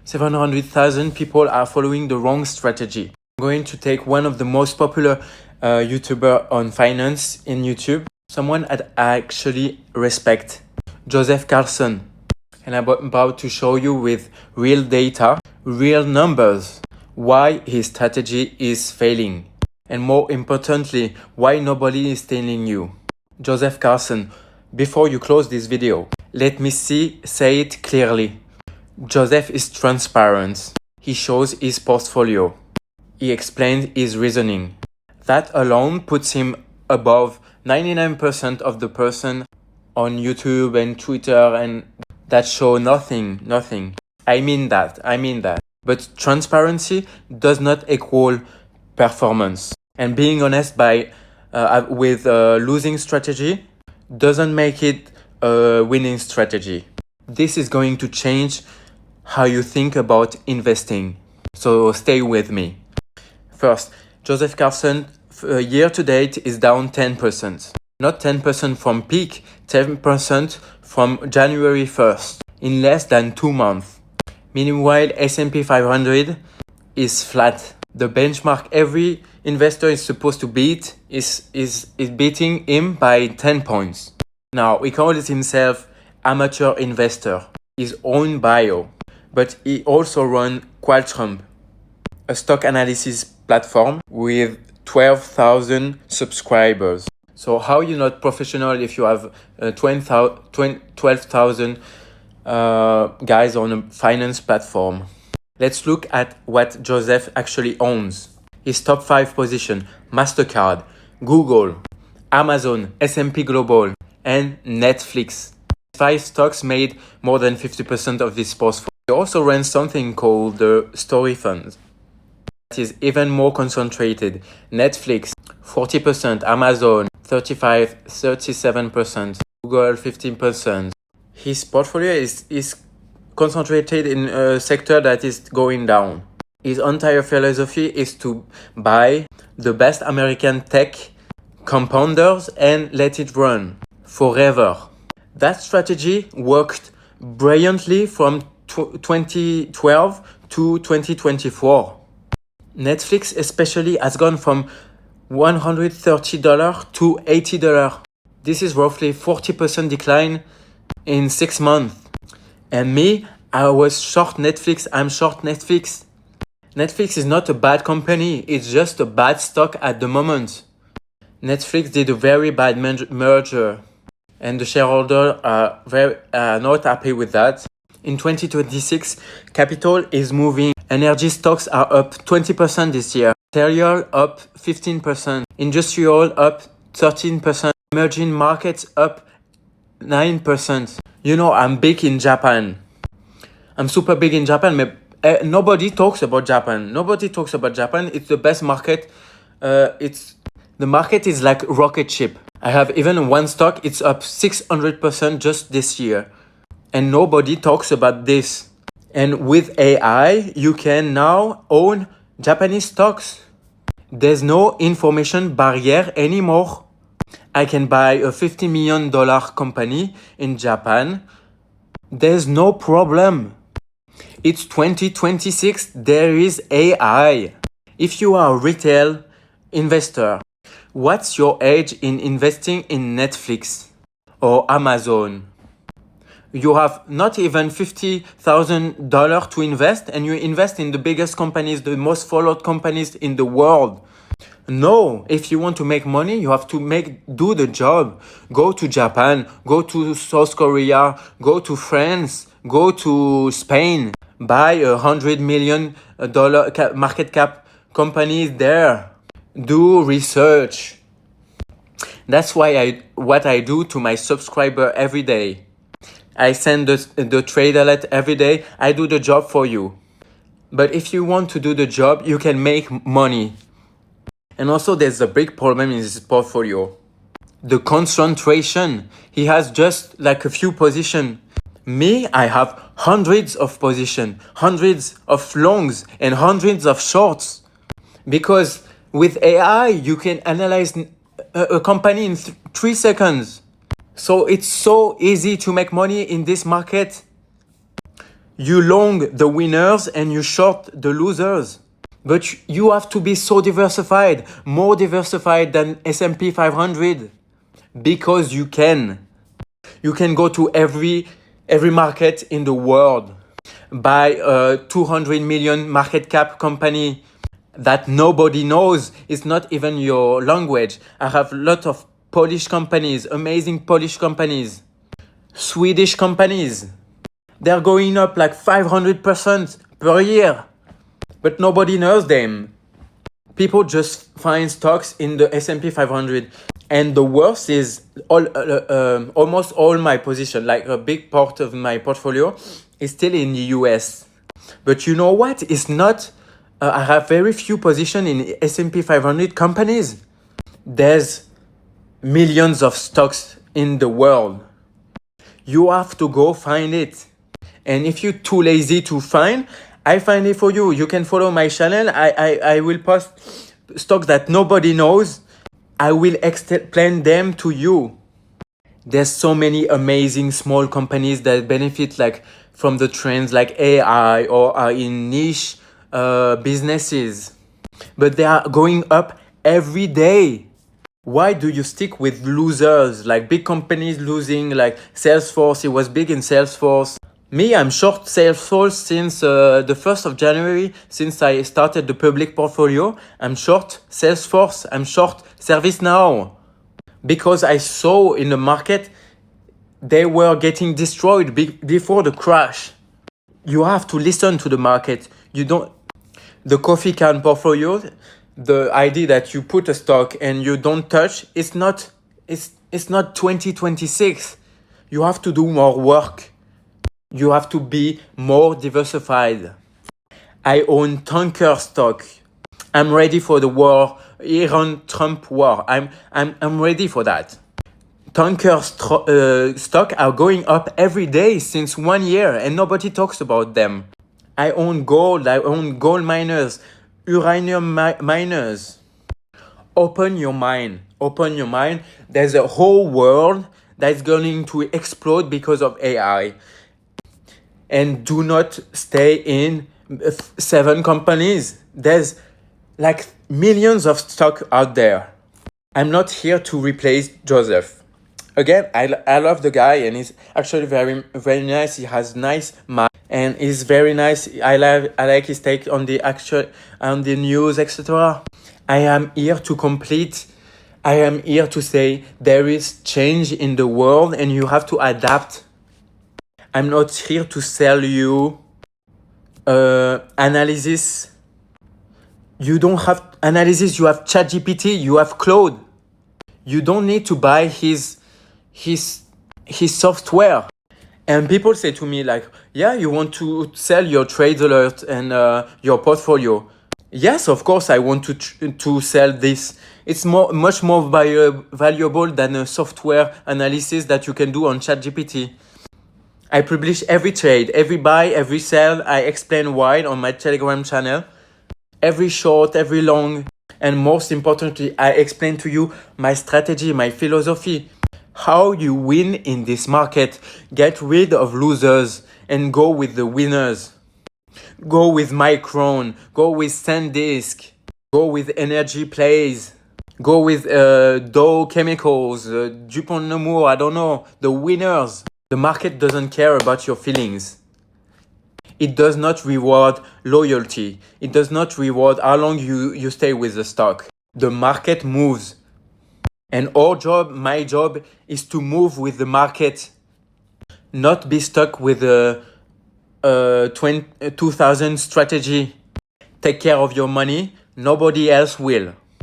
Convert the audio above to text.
700,000 people are following the wrong strategy. I'm going to take one of the most popular YouTuber on finance in YouTube, someone I actually respect, Joseph Carlson. And I'm about to show you with real data, real numbers, why his strategy is failing. And more importantly, why nobody is telling you. Joseph Carlson, before you close this video, let me say it clearly. Joseph is transparent. He shows his portfolio. He explains his reasoning. That alone puts him above 99% of the person on YouTube and Twitter and that show nothing. I mean that. But transparency does not equal performance. And being honest with losing strategy doesn't make it a winning strategy. This is going to change how you think about investing. So stay with me. First, Joseph Carlson year to date is down 10%. Not 10% from peak, 10% from January 1st in less than 2 months. Meanwhile, S&P 500 is flat. The benchmark every investor is supposed to beat is beating him by 10 points. Now, he calls himself amateur investor. His own bio. But he also runs Qualcomm, a stock analysis platform with 12,000 subscribers. So how you're not professional if you have 12,000 guys on a finance platform? Let's look at what Joseph actually owns. His top 5 position: MasterCard, Google, Amazon, S&P Global, and Netflix. 5 stocks made more than 50% of this portfolio. He also runs something called the Story Fund. That is even more concentrated. Netflix, 40%, Amazon, 37%, Google, 15%. His portfolio is concentrated in a sector that is going down. His entire philosophy is to buy the best American tech compounders and let it run forever. That strategy worked brilliantly from 2012 to 2024. Netflix especially has gone from $130 to $80. This is roughly 40% decline in 6 months. And me, I was short Netflix. I'm short Netflix. Netflix is not a bad company. It's just a bad stock at the moment. Netflix did a very bad merger. And the shareholders are not happy with that. In 2026, capital is moving. Energy stocks are up 20% this year. Material up 15%. Industrial up 13%. Emerging markets up 9%. You know, I'm big in Japan. I'm super big in Japan, but nobody talks about Japan. It's the best market. The market is like rocket ship. I have even one stock. It's up 600% just this year. And nobody talks about this. And with AI, you can now own Japanese stocks. There's no information barrier anymore. I can buy a $50 million company in Japan. There's no problem. It's 2026. There is AI. If you are a retail investor, what's your age in investing in Netflix or Amazon? You have not even $50,000 to invest, and you invest in the biggest companies, the most followed companies in the world. No, if you want to make money, you have to do the job. Go to Japan, go to South Korea, go to France, go to Spain. Buy $100 million market cap companies there. Do research. That's what I do to my subscriber every day. I send the trade alert every day. I do the job for you. But if you want to do the job, you can make money. And also there's a big problem in his portfolio. The concentration. He has just like a few positions. Me, I have hundreds of positions, hundreds of longs and hundreds of shorts. Because with AI, you can analyze a company in 3 seconds. So it's so easy to make money in this market. You long the winners and you short the losers. But you have to be so diversified, more diversified than S&P 500, because you can. You can go to every market in the world, buy a 200 million market cap company that nobody knows. It's not even your language. I have a lot of Polish companies, amazing Polish companies, Swedish companies. They're going up like 500% per year, but nobody knows them. People just find stocks in the S&P 500. And the worst is almost all my position, like a big part of my portfolio, is still in the US. But you know what? It's not. I have very few positions in S&P 500 companies. There's millions of stocks in the world. You have to go find it. And if you're too lazy to find, I find it for you. You can follow my channel. I will post stocks that nobody knows. I will explain them to you. There's so many amazing small companies that benefit like from the trends like AI or are in niche businesses. But they are going up every day. Why do you stick with losers? Like big companies losing, like Salesforce, it was big in Salesforce. Me, I'm short Salesforce since the 1st of January, since I started the public portfolio. I'm short Salesforce, I'm short ServiceNow. Because I saw in the market, they were getting destroyed before the crash. You have to listen to the market. You don't. The coffee can portfolio, the idea that you put a stock and you don't touch, it's not 2026. You have to do more work. You have to be more diversified. I own tanker stock. I'm ready for the war, Iran-Trump war. I'm ready for that. Tanker stock are going up every day since 1 year and nobody talks about them. I own gold. I own gold miners, uranium miners. Open your mind. Open your mind. There's a whole world that's going to explode because of AI. And do not stay in 7 companies. There's like millions of stock out there. I'm not here to replace Joseph. Again, I love the guy and he's actually very, very nice. He has nice mind and he's very nice. I like his take on the news, etc. I am here to complete. I am here to say there is change in the world and you have to adapt. I'm not here to sell you analysis. You don't have analysis. You have ChatGPT. You have Claude. You don't need to buy his software. And people say to me like, yeah, you want to sell your trade alert and your portfolio. Yes, of course, I want to sell this. It's much more valuable than a software analysis that you can do on ChatGPT. I publish every trade, every buy, every sell. I explain why on my Telegram channel. Every short, every long. And most importantly, I explain to you my strategy, my philosophy. How you win in this market. Get rid of losers and go with the winners. Go with Micron. Go with SanDisk. Go with energy plays. Go with Dow Chemicals, DuPont Nemours, I don't know, the winners. The market doesn't care about your feelings. It does not reward loyalty. It does not reward how long you stay with the stock. The market moves. And my job is to move with the market. Not be stuck with a 2000 strategy. Take care of your money. Nobody else will.